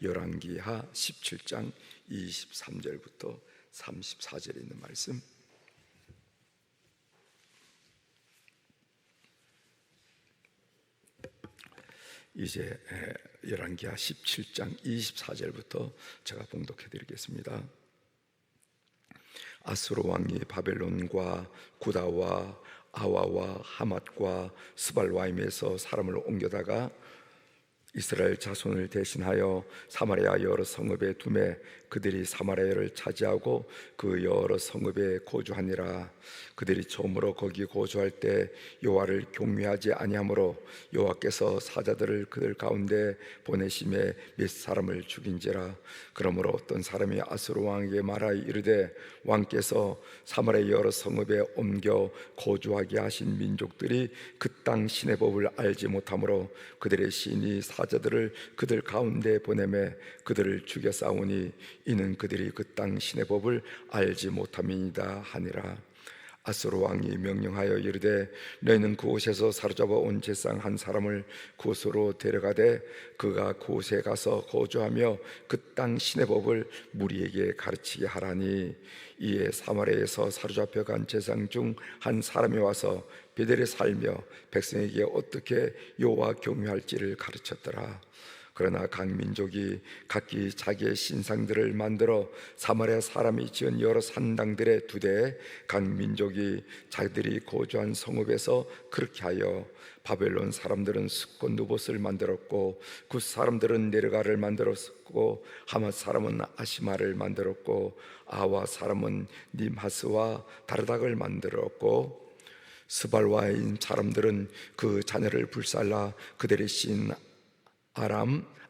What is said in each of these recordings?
열왕기하 17장 23절부터 34절에 있는 말씀, 이제 열왕기하 17장 24절부터 제가 봉독해 드리겠습니다. 아수르 왕이 바벨론과 구다와 아와와 하맛과 스발와임에서 사람을 옮겨다가 이스라엘 자손을 대신하여 사마리아 여러 성읍에 두매 그들이 사마리아를 차지하고 그 여러 성읍에 거주하니라. 그들이 처음으로 거기 거주할 때 여호와를 경외하지 아니하므로 여호와께서 사자들을 그들 가운데 보내심에 몇 사람을 죽인지라. 그러므로 어떤 사람이 아수르 왕에게 말하여 이르되 왕께서 사마리아 여러 성읍에 옮겨 거주하게 하신 민족들이 그 땅 신의 법을 알지 못하므로 그들의 신이 사자들을 그들 가운데 보내매 그들을 죽여 싸우니 이는 그들이 그 땅 신의 법을 알지 못함이니이다 하니라. 아수르 왕이 명령하여 이르되 너희는 그곳에서 사로잡아 온 제상 한 사람을 그곳으로 데려가되 그가 그곳에 가서 거주하며 그 땅 신의 법을 무리에게 가르치게 하라니. 이에 사마리아에서 사로잡혀 간 제상 중 한 사람이 와서 베델에 살며 백성에게 어떻게 여호와 경외할지를 가르쳤더라. 그러나 각 민족이 각기 자기의 신상들을 만들어 사마리아 사람이 지은 여러 산당들에 두되 각 민족이 자기들이 거주한 성읍에서 그렇게 하여 바벨론 사람들은 숫곳 누봇을 만들었고 굿 사람들은 네르가를 만들었고 하맛 사람은 아시마를 만들었고 아와 사람은 님하스와 다르닥을 만들었고 스발와인 사람들은 그 자녀를 불살라 그들의 신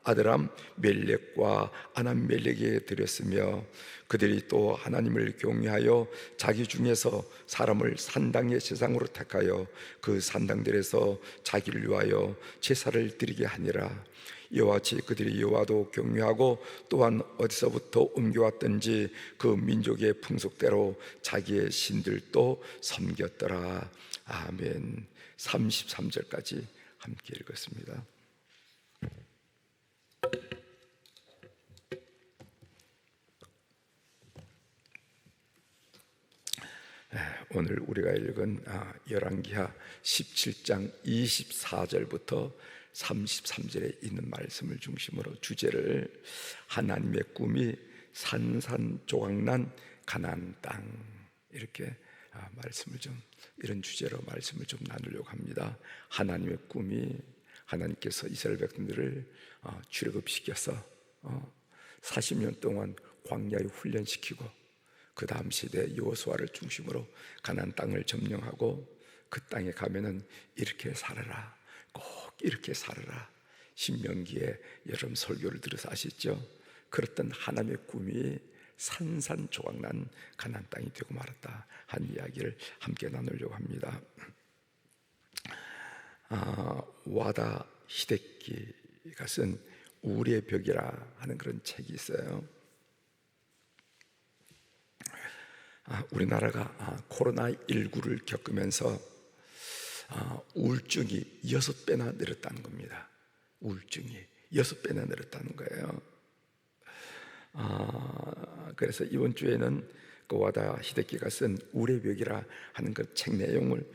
아드람 멜렉과 아남 멜렉에게 드렸으며 그들이 또 하나님을 경외하여 자기 중에서 사람을 산당의 제상으로 택하여 그 산당들에서 자기를 위하여 제사를 드리게 하니라. 이와 같이 그들이 여호와도 경외하고 또한 어디서부터 옮겨왔든지 그 민족의 풍속대로 자기의 신들도 섬겼더라. 아멘. 33절까지 함께 읽었습니다. 오늘 우리가 읽은 열왕기하 17장 24절부터 33절에 있는 말씀을 중심으로 주제를 하나님의 꿈이 산산조각난 가나안 땅, 이렇게 말씀을 좀 이런 주제로 말씀을 좀 나누려고 합니다. 하나님의 꿈이 하나님께서 이스라엘 백성들을 출애굽시켜서 40년 동안 광야에 훈련시키고 그 다음 시대 여호수아를 중심으로 가나안 땅을 점령하고 그 땅에 가면은 이렇게 살아라, 꼭 이렇게 살아라. 신명기에 여러분 설교를 들어서 아시죠? 그랬던 하나님의 꿈이 산산조각난 가나안 땅이 되고 말았다 한 이야기를 함께 나누려고 합니다. 와다 히데키가 쓴 우리의 벽이라 하는 그런 책이 있어요. 우리나라가 코로나19를 겪으면서 우울증이 6배나 늘었다는 겁니다. 우울증이 6배나 늘었다는 거예요. 그래서 이번 주에는 그 와다 히데키가 쓴 우리의 벽이라 하는 그 책 내용을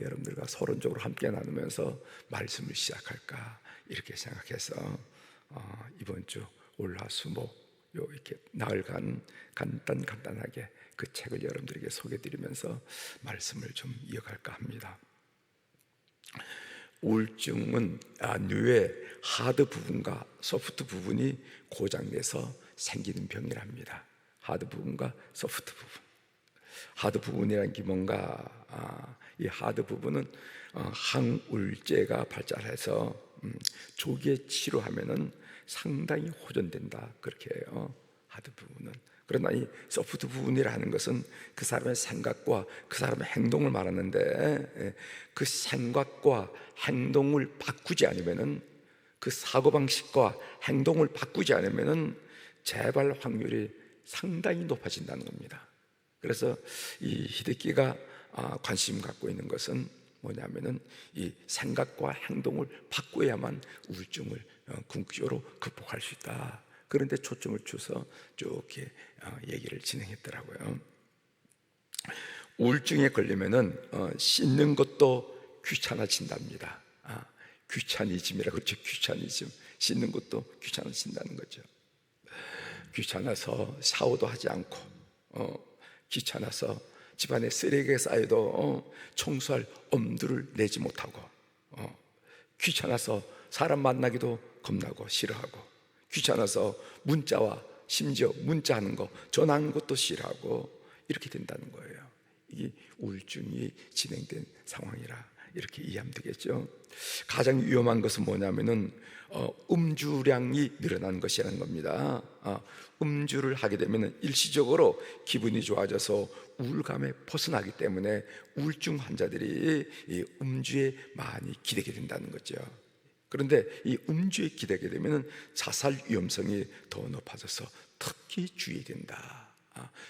여러분들과 서론적으로 함께 나누면서 말씀을 시작할까 이렇게 생각해서 이번 주 월화수목 이렇게 나흘간 간단하게 그 책을 여러분들에게 소개해드리면서 말씀을 좀 이어갈까 합니다. 우울증은 뇌의 하드 부분과 소프트 부분이 고장내서 생기는 병이랍니다. 하드 부분과 소프트 부분. 하드 부분이라는 게 뭔가, 이 하드 부분은 항우울제가 발달해서 조기에 치료하면은 상당히 호전된다, 그렇게 해요. 하드 부분은. 그러나 이 소프트 부분이라는 것은 그 사람의 생각과 그 사람의 행동을 말하는데, 그 생각과 행동을 바꾸지 않으면은, 그 사고방식과 행동을 바꾸지 않으면은 재발 확률이 상당히 높아진다는 겁니다. 그래서 이 히데키가 관심 갖고 있는 것은 뭐냐면은 이 생각과 행동을 바꿔야만 우울증을 궁극적으로 극복할 수 있다. 그런 데 초점을 줘서 쭉 이렇게 얘기를 진행했더라고요. 우울증에 걸리면은 씻는 것도 귀찮아진답니다. 귀차니즘이라고 그러죠. 귀차니즘. 씻는 것도 귀찮아진다는 거죠. 귀찮아서 샤워도 하지 않고, 귀찮아서 집안에 쓰레기가 쌓여도 청소할 엄두를 내지 못하고, 귀찮아서 사람 만나기도 겁나고 싫어하고, 귀찮아서 문자와 심지어 문자하는 거, 전화하는 것도 싫어하고, 이렇게 된다는 거예요. 이게 우울증이 진행된 상황이라 이렇게 이해하면 되겠죠. 가장 위험한 것은 뭐냐면은 음주량이 늘어나는 것이라는 겁니다. 음주를 하게 되면 일시적으로 기분이 좋아져서 우울감에 벗어나기 때문에 우울증 환자들이 이 음주에 많이 기대게 된다는 거죠. 그런데 이 음주에 기대게 되면 자살 위험성이 더 높아져서 특히 주의해야 된다.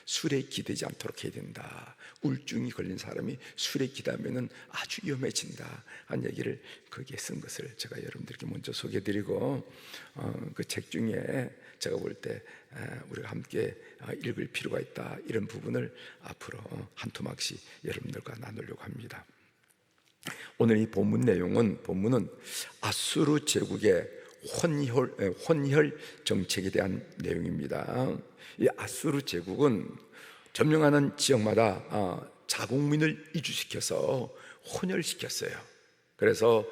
술에 기대지 않도록 해야 된다. 우울증이 걸린 사람이 술에 기대하면 아주 위험해진다 한 얘기를 거기에 쓴 것을 제가 여러분들께 먼저 소개해드리고, 그 책 중에 제가 볼 때 우리가 함께 읽을 필요가 있다, 이런 부분을 앞으로 한 토막씩 여러분들과 나누려고 합니다. 오늘 이 본문 내용은, 본문은 아수르 제국의 혼혈 정책에 대한 내용입니다. 이 아수르 제국은 점령하는 지역마다 자국민을 이주시켜서 혼혈시켰어요. 그래서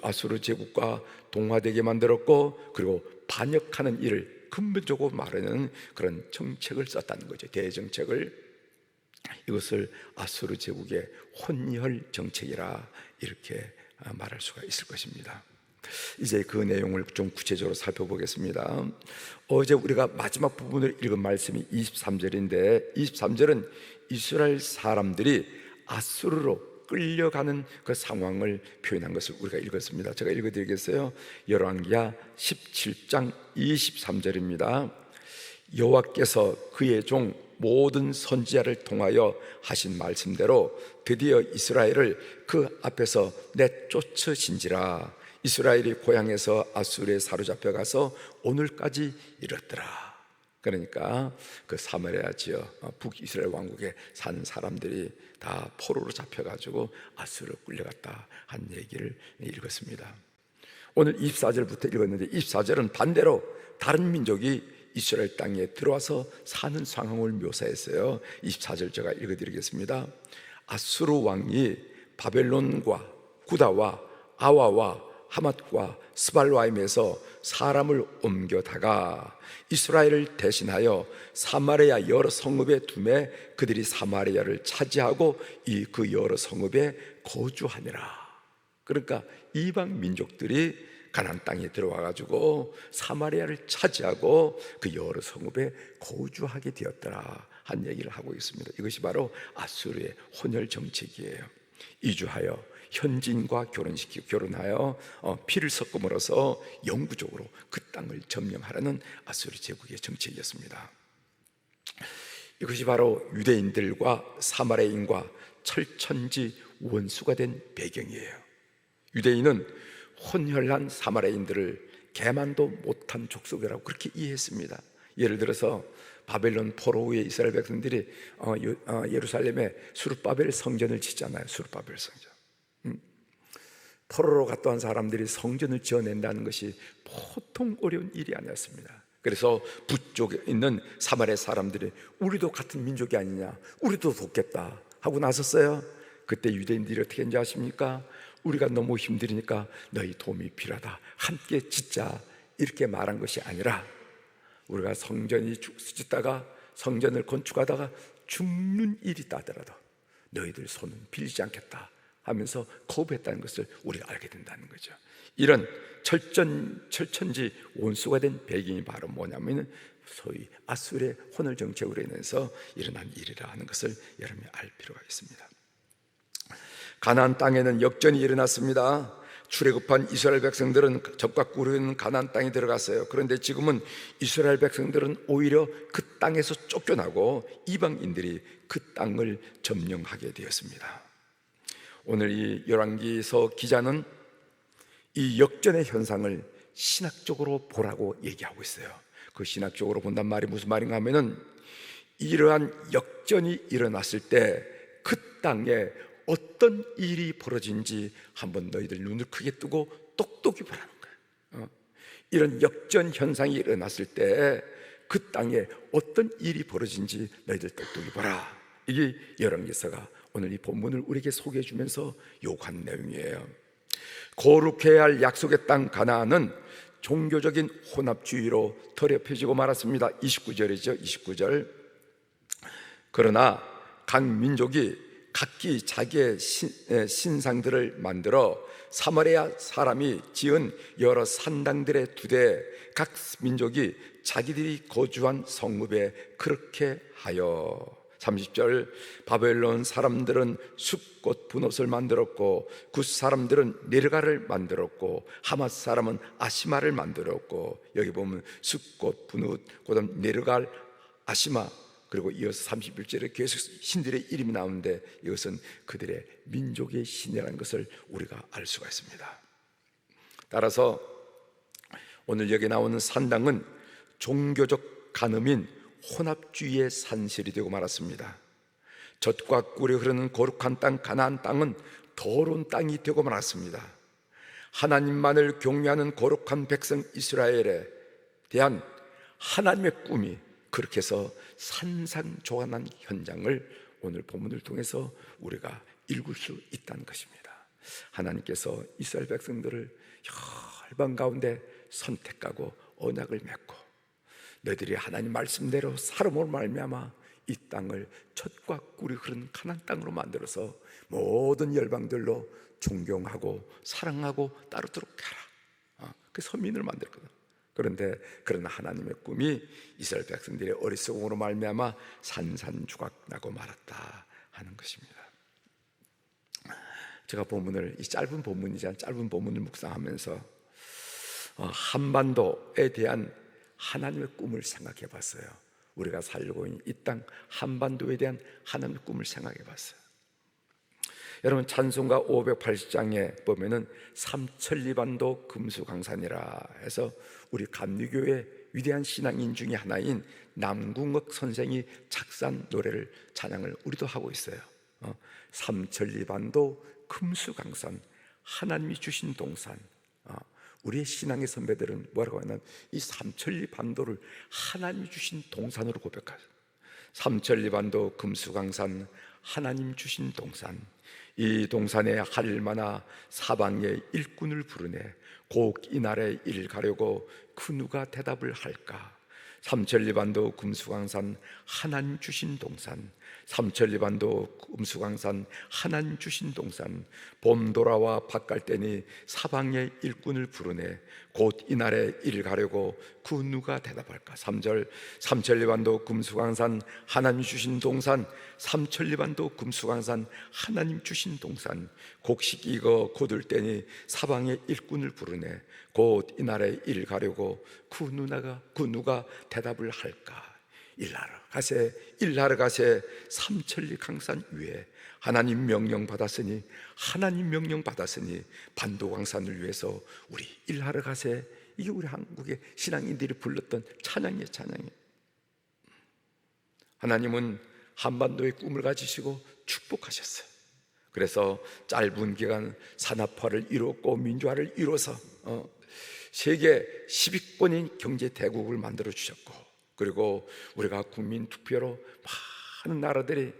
아수르 제국과 동화되게 만들었고, 그리고 반역하는 일을 근본적으로 말하는 그런 정책을 썼다는 거죠. 대정책을. 이것을 아수르 제국의 혼혈 정책이라 이렇게 말할 수가 있을 것입니다. 이제 그 내용을 좀 구체적으로 살펴보겠습니다. 어제 우리가 마지막 부분을 읽은 말씀이 23절인데, 23절은 이스라엘 사람들이 아수르로 끌려가는 그 상황을 표현한 것을 우리가 읽었습니다. 제가 읽어드리겠어요. 열왕기하 17장 23절입니다. 여호와께서 그의 종 모든 선지자를 통하여 하신 말씀대로 드디어 이스라엘을 그 앞에서 내쫓으신지라. 이스라엘이 고향에서 아수르에 사로잡혀 가서 오늘까지 이르렀더라. 그러니까 그 사마리아 지역 북이스라엘 왕국에 사는 사람들이 다 포로로 잡혀가지고 아수르로 끌려갔다 한 얘기를 읽었습니다. 오늘 24절부터 읽었는데, 24절은 반대로 다른 민족이 이스라엘 땅에 들어와서 사는 상황을 묘사했어요. 24절 제가 읽어드리겠습니다. 아수르 왕이 바벨론과 구다와 아와와 하맛과 스발와임에서 사람을 옮겨다가 이스라엘을 대신하여 사마리아 여러 성읍에 두매 그들이 사마리아를 차지하고 그 여러 성읍에 거주하니라. 그러니까 이방 민족들이 가나안 땅에 들어와 가지고 사마리아를 차지하고 그 여러 성읍에 거주하게 되었더라 한 얘기를 하고 있습니다. 이것이 바로 아수르의 혼혈 정책이에요. 이주하여 현지인과 결혼하여 피를 섞음으로써 영구적으로 그 땅을 점령하라는 아수르 제국의 정책이었습니다. 이것이 바로 유대인들과 사마리아인과 철천지 원수가 된 배경이에요. 유대인은 혼혈한 사마리아인들을 개만도 못한 족속이라고 그렇게 이해했습니다. 예를 들어서 바벨론 포로 후에 이스라엘 백성들이 예루살렘에 수르바벨 성전을 짓잖아요. 수르바벨 성전. 포로로 갔다 온 사람들이 성전을 지어낸다는 것이 보통 어려운 일이 아니었습니다. 그래서 북쪽에 있는 사마리아 사람들이 우리도 같은 민족이 아니냐, 우리도 돕겠다 하고 나섰어요. 그때 유대인들이 어떻게 했는지 아십니까? 우리가 너무 힘드니까 너희 도움이 필요하다, 함께 짓자, 이렇게 말한 것이 아니라 우리가 성전이 짓다가 성전을 건축하다가 죽는 일이 있다더라도 너희들 손은 빌리지 않겠다 하면서 거부했다는 것을 우리가 알게 된다는 거죠. 이런 철천지 원수가 된 배경이 바로 뭐냐면 소위 아수르의 혼혈 정책으로 인해서 일어난 일이라 하는 것을 여러분이 알 필요가 있습니다. 가나안 땅에는 역전이 일어났습니다. 출애굽한 이스라엘 백성들은 적과 꾸르는 가나안 땅에 들어갔어요. 그런데 지금은 이스라엘 백성들은 오히려 그 땅에서 쫓겨나고 이방인들이 그 땅을 점령하게 되었습니다. 오늘 이 열왕기서 기자는 이 역전의 현상을 신학적으로 보라고 얘기하고 있어요. 그 신학적으로 본단 말이 무슨 말인가 하면은, 이러한 역전이 일어났을 때 그 땅에 어떤 일이 벌어진지 한번 너희들 눈을 크게 뜨고 똑똑히 보라는 거예요. 이런 역전 현상이 일어났을 때 그 땅에 어떤 일이 벌어진지 너희들 똑똑히 보라. 이게 열왕기서가 오늘 이 본문을 우리에게 소개해 주면서 요구한 내용이에요. 거룩해야 할 약속의 땅 가나안은 종교적인 혼합주의로 더럽혀지고 말았습니다. 29절이죠. 29절. 그러나 각 민족이 각기 자기의 신상들을 만들어 사마리아 사람이 지은 여러 산당들의 두대 각 민족이 자기들이 거주한 성읍에 그렇게 하여. 30절. 바벨론 사람들은 숲꽃 분옷을 만들었고 굿 사람들은 네르가를 만들었고 하맛 사람은 아시마를 만들었고, 여기 보면 숲꽃 분옷, 그다음 네르갈, 아시마, 그리고 이어서 31절에 계속 신들의 이름이 나오는데 이것은 그들의 민족의 신이라는 것을 우리가 알 수가 있습니다. 따라서 오늘 여기 나오는 산당은 종교적 간음인 혼합주의의 산실이 되고 말았습니다. 젖과 꿀이 흐르는 거룩한 땅 가나안 땅은 더러운 땅이 되고 말았습니다. 하나님만을 경외하는 거룩한 백성 이스라엘에 대한 하나님의 꿈이 그렇게 해서 산산조각난 현장을 오늘 본문을 통해서 우리가 읽을 수 있다는 것입니다. 하나님께서 이스라엘 백성들을 혈방 가운데 선택하고 언약을 맺고 너희들이 하나님 말씀대로 살음으로 말미암아 이 땅을 젖과 꿀이 흐르는 가나안 땅으로 만들어서 모든 열방들로 존경하고 사랑하고 따르도록 해라. 그 선민을 만들거든. 그런데 그런 하나님의 꿈이 이스라엘 백성들의 어리석음으로 말미암아 산산조각 나고 말았다 하는 것입니다. 제가 본문을, 이 짧은 본문이지만 짧은 본문을 묵상하면서 한반도에 대한 하나님의 꿈을 생각해 봤어요. 우리가 살고 있는 이 땅 한반도에 대한 하나님의 꿈을 생각해 봤어요. 여러분, 찬송가 580장에 보면은 삼천리반도 금수강산이라 해서 우리 감리교회 위대한 신앙인 중에 하나인 남궁옥 선생이 작사한 노래를, 찬양을 우리도 하고 있어요. 삼천리반도 금수강산, 하나님이 주신 동산. 우리의 신앙의 선배들은 뭐라고 하냐면 이 삼천리반도를 하나님이 주신 동산으로 고백하죠. 삼천리반도 금수강산, 하나님 주신 동산. 이 동산에 할일마나 사방의 일꾼을 부르네. 곡 이날에 이를 가려고 그 누가 대답을 할까. 삼천리반도 금수강산, 하나님 주신 동산. 삼천리반도 금수강산, 하나님 주신 동산. 봄 돌아와 밭갈 때니 사방의 일꾼을 부르네. 곧 이날에 이를 가려고 그 누가 대답할까. 3절. 삼천리반도 금수강산, 하나님 주신 동산. 삼천리반도 금수강산, 하나님 주신 동산. 곡식 익어 곧을 때니 사방의 일꾼을 부르네. 곧 이날에 이를 가려고 그 누가 대답을 할까. 일하러 가세 삼천리 강산 위에 하나님 명령 받았으니 반도 강산을 위해서 우리 일하러 가세. 이게 우리 한국의 신앙인들이 불렀던 찬양이에요. 하나님은 한반도의 꿈을 가지시고 축복하셨어요. 그래서 짧은 기간 산업화를 이뤘고 민주화를 이뤄서 세계 10위권인 경제 대국을 만들어 주셨고, 그리고 우리가 국민 투표로 많은 나라들이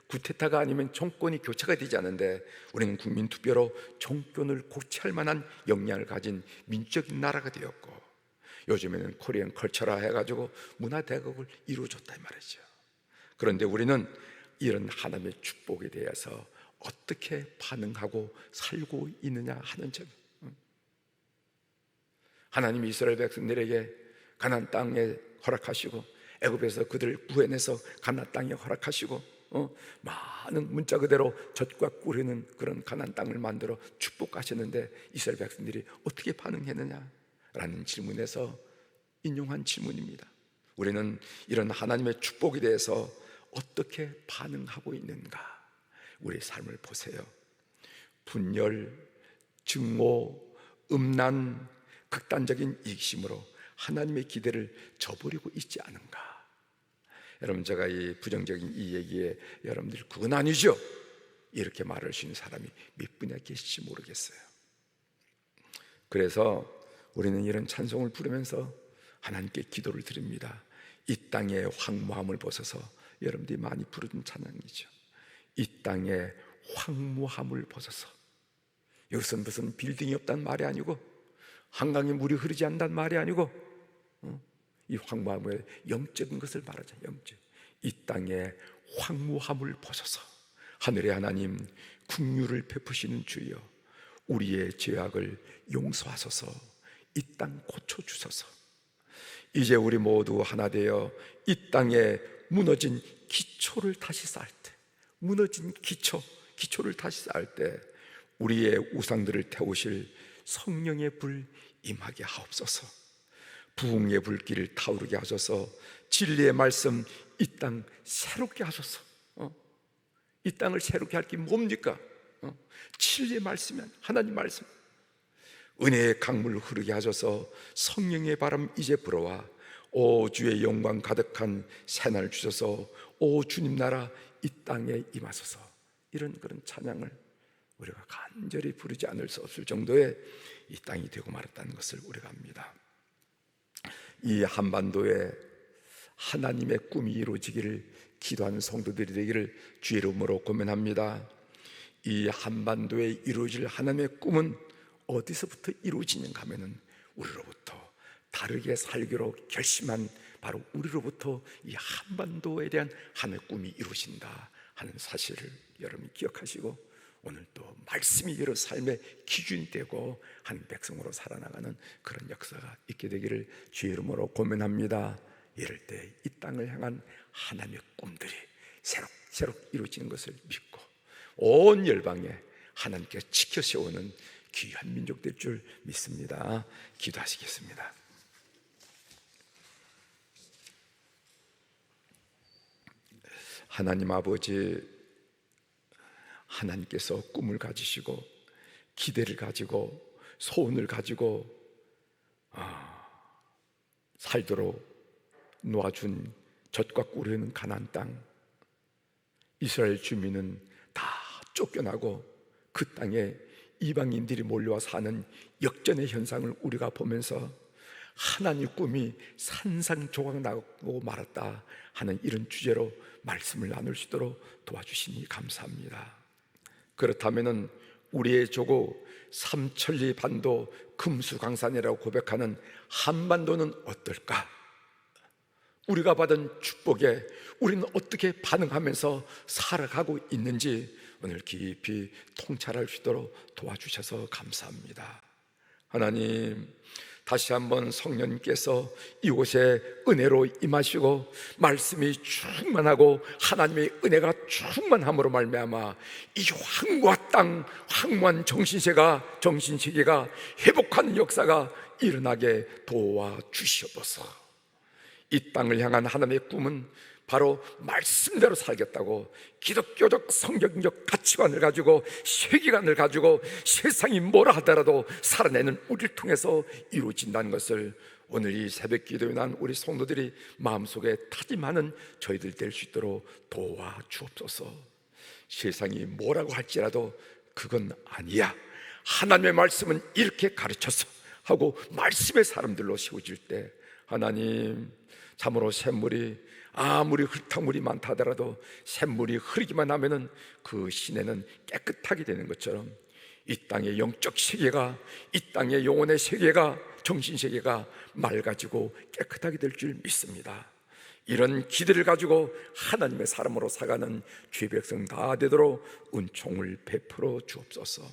구테타가 아니면 정권이 교체가 되지 않는데 우리는 국민 투표로 정권을 고치할 만한 역량을 가진 민주적인 나라가 되었고, 요즘에는 코리안 컬처라 해가지고 문화 대국을 이루어줬다 이 말이죠. 그런데 우리는 이런 하나님의 축복에 대해서 어떻게 반응하고 살고 있느냐 하는 점. 하나님이 이스라엘 백성들에게 가나안 땅에 허락하시고 애굽에서 그들을 구해내서 가나안 땅에 허락하시고 많은 문자 그대로 젖과 꿀이는 그런 가나안 땅을 만들어 축복하셨는데 이스라엘 백성들이 어떻게 반응했느냐라는 질문에서 인용한 질문입니다. 우리는 이런 하나님의 축복에 대해서 어떻게 반응하고 있는가? 우리의 삶을 보세요. 분열, 증오, 음란, 극단적인 이익심으로 하나님의 기대를 저버리고 있지 않은가? 여러분, 제가 이 부정적인 이 얘기에 여러분들이 그건 아니죠, 이렇게 말할 수 있는 사람이 몇 분이나 계실지 모르겠어요. 그래서 우리는 이런 찬송을 부르면서 하나님께 기도를 드립니다. 이 땅의 황무함을 벗어서, 여러분들이 많이 부르는 찬양이죠. 이 땅의 황무함을 벗어서. 여기서는 무슨 빌딩이 없다는 말이 아니고, 한강에 물이 흐르지 않는다는 말이 아니고, 이 황무함의 영적인 것을 말하자. 영적. 이 땅의 황무함을 벗어서 하늘의 하나님, 긍휼을 베푸시는 주여, 우리의 죄악을 용서하소서. 이 땅 고쳐주소서. 이제 우리 모두 하나 되어 이 땅에 무너진 기초를 다시 쌓을 때, 무너진 기초를 다시 쌓을 때 우리의 우상들을 태우실 성령의 불 임하게 하옵소서. 부흥의 불길을 타오르게 하소서. 진리의 말씀 이 땅 새롭게 하소서. 이 땅을 새롭게 할 게 뭡니까? 진리의 말씀이면 하나님 말씀. 은혜의 강물 흐르게 하셔서 성령의 바람 이제 불어와 오 주의 영광 가득한 새날 주셔서 오 주님 나라 이 땅에 임하소서. 이런 그런 찬양을 우리가 간절히 부르지 않을 수 없을 정도의 이 땅이 되고 말았다는 것을 우리가 압니다. 이 한반도에 하나님의 꿈이 이루어지기를 기도하는 성도들이 되기를 주의 이름으로 고면합니다. 이 한반도에 이루어질 하나님의 꿈은 어디서부터 이루어지는가 하면은 우리로부터 다르게 살기로 결심한 바로 우리로부터 이 한반도에 대한 하나님의 꿈이 이루어진다 하는 사실을 여러분이 기억하시고, 오늘 또 말씀이 여러 삶의 기준이 되고 한 백성으로 살아나가는 그런 역사가 있게 되기를 주의 이름으로 고면합니다. 이럴 때 이 땅을 향한 하나님의 꿈들이 새록새록 이루어지는 것을 믿고 온 열방에 하나님께 지켜 세우는 귀한 민족 될 줄 믿습니다. 기도하시겠습니다. 하나님 아버지, 하나님께서 꿈을 가지시고 기대를 가지고 소원을 가지고 살도록 놓아준 젖과 꿀이 흐르는 가나안 땅, 이스라엘 주민은 다 쫓겨나고 그 땅에 이방인들이 몰려와 사는 역전의 현상을 우리가 보면서 하나님 꿈이 산산조각 나고 말았다 하는 이런 주제로 말씀을 나눌 수 있도록 도와주시니 감사합니다. 그렇다면 우리의 조국 삼천리 반도 금수강산이라고 고백하는 한반도는 어떨까? 우리가 받은 축복에 우리는 어떻게 반응하면서 살아가고 있는지 오늘 깊이 통찰할 수 있도록 도와주셔서 감사합니다. 하나님, 다시 한번 성령님께서 이곳에 은혜로 임하시고 말씀이 충만하고 하나님의 은혜가 충만함으로 말미암아 이 황무한 땅, 황무한 정신세계가 회복하는 역사가 일어나게 도와주시옵소서. 이 땅을 향한 하나님의 꿈은 바로 말씀대로 살겠다고 기독교적 성경적 가치관을 가지고 세계관을 가지고 세상이 뭐라 하더라도 살아내는 우리를 통해서 이루어진다는 것을 오늘 이 새벽 기도에 난 우리 성도들이 마음속에 다짐하는 저희들 될 수 있도록 도와주옵소서. 세상이 뭐라고 할지라도 그건 아니야, 하나님의 말씀은 이렇게 가르쳐서 하고 말씀의 사람들로 세워질 때 하나님, 참으로 샘물이 아무리 흙탕물이 많다 하더라도 샘물이 흐르기만 하면은 그 시내는 깨끗하게 되는 것처럼 이 땅의 영적 세계가, 이 땅의 영혼의 세계가, 정신 세계가 맑아지고 깨끗하게 될 줄 믿습니다. 이런 기대를 가지고 하나님의 사람으로 살아가는 주의 백성 다 되도록 은총을 베풀어 주옵소서.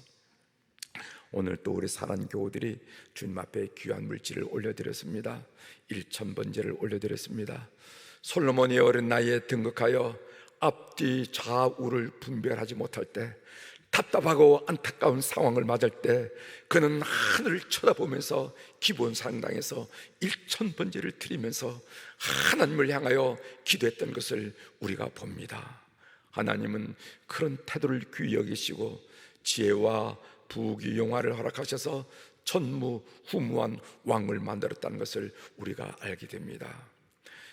오늘 또 우리 사랑 교우들이 주님 앞에 귀한 물질을 올려드렸습니다. 1,000번제를 올려드렸습니다. 솔로몬이 어린 나이에 등극하여 앞뒤 좌우를 분별하지 못할 때, 답답하고 안타까운 상황을 맞을 때 그는 하늘을 쳐다보면서 기본 상당에서 1,000번제를 드리면서 하나님을 향하여 기도했던 것을 우리가 봅니다. 하나님은 그런 태도를 귀히 여기시고 지혜와 부귀영화를 허락하셔서 전무후무한 왕을 만들었다는 것을 우리가 알게 됩니다.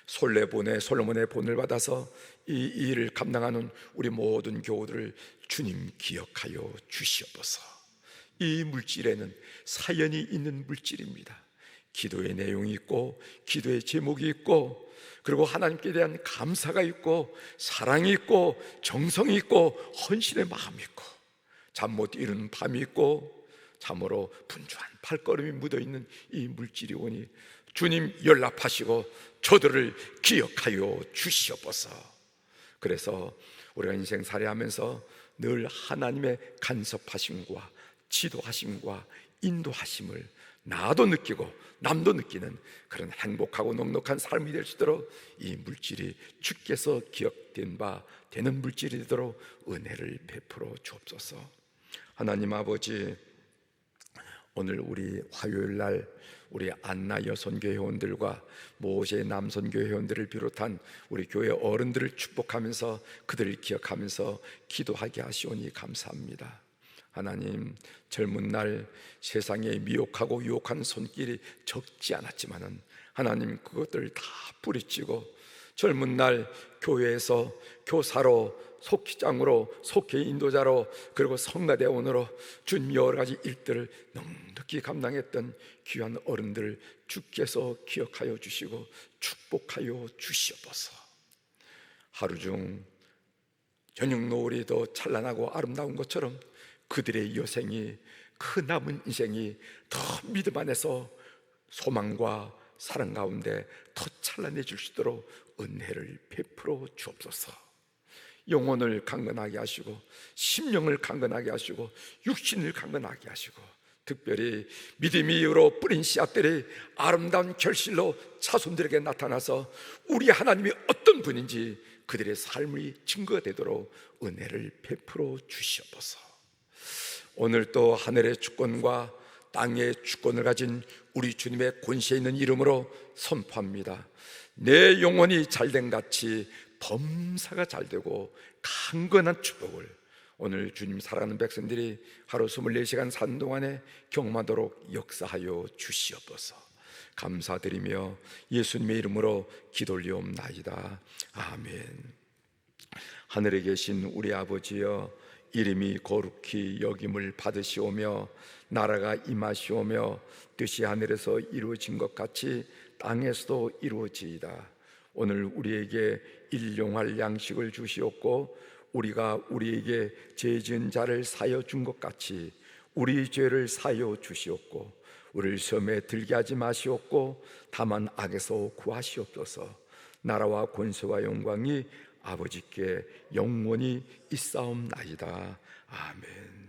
솔로몬의 본을 받아서 이 일을 감당하는 우리 모든 교우들을 주님 기억하여 주시옵소서. 이 물질에는 사연이 있는 물질입니다. 기도의 내용이 있고, 기도의 제목이 있고, 그리고 하나님께 대한 감사가 있고, 사랑이 있고, 정성이 있고, 헌신의 마음이 있고, 잠 못 이루는 밤이 있고, 참으로 분주한 발걸음이 묻어있는 이 물질이 오니 주님 연락하시고 저들을 기억하여 주시옵소서. 그래서 우리가 인생 살이하면서 늘 하나님의 간섭하심과 지도하심과 인도하심을 나도 느끼고 남도 느끼는 그런 행복하고 넉넉한 삶이 될 수 있도록 이 물질이 주께서 기억된 바 되는 물질이 되도록 은혜를 베풀어 주옵소서. 하나님 아버지, 오늘 우리 화요일 날 우리 안나 여선교회 회원들과 모세 남선교회 회원들을 비롯한 우리 교회 어른들을 축복하면서 그들을 기억하면서 기도하게 하시오니 감사합니다. 하나님, 젊은 날 세상에 미혹하고 유혹하는 손길이 적지 않았지만은 하나님 그것들을 다 뿌리치고 젊은 날 교회에서 교사로, 속기장으로, 속회 인도자로, 그리고 성가대원으로 주님 여러 가지 일들을 넉넉히 감당했던 귀한 어른들을 주께서 기억하여 주시고 축복하여 주시옵소서. 하루 중 저녁 노을이 더 찬란하고 아름다운 것처럼 그들의 여생이, 그 남은 인생이 더 믿음 안에서 소망과 사랑 가운데 더 찬란해질 수 있도록 은혜를 베풀어 주옵소서. 영혼을 강건하게 하시고 심령을 강건하게 하시고 육신을 강건하게 하시고, 특별히 믿음의 이유로 뿌린 씨앗들이 아름다운 결실로 자손들에게 나타나서 우리 하나님이 어떤 분인지 그들의 삶의 증거가 되도록 은혜를 베풀어 주시옵소서. 오늘 또 하늘의 주권과 땅의 주권을 가진 우리 주님의 권세 있는 이름으로 선포합니다. 내 영혼이 잘된 같이 범사가 잘되고 강건한 축복을 오늘 주님 사랑하는 백성들이 하루 24시간 사는 동안에 경험하도록 역사하여 주시옵소서. 감사드리며 예수님의 이름으로 기도 올리옵나이다. 아멘. 하늘에 계신 우리 아버지여, 이름이 거룩히 여김을 받으시오며 나라가 임하시오며 뜻이 하늘에서 이루어진 것 같이 땅에서도 이루어지이다. 오늘 우리에게 일용할 양식을 주시옵고 우리가 우리에게 죄 지은 자를 사여 준 것 같이 우리 죄를 사여 주시옵고 우리를 시험에 들게 하지 마시옵고 다만 악에서 구하시옵소서. 나라와 권세와 영광이 아버지께 영원히 있사옵나이다. 아멘.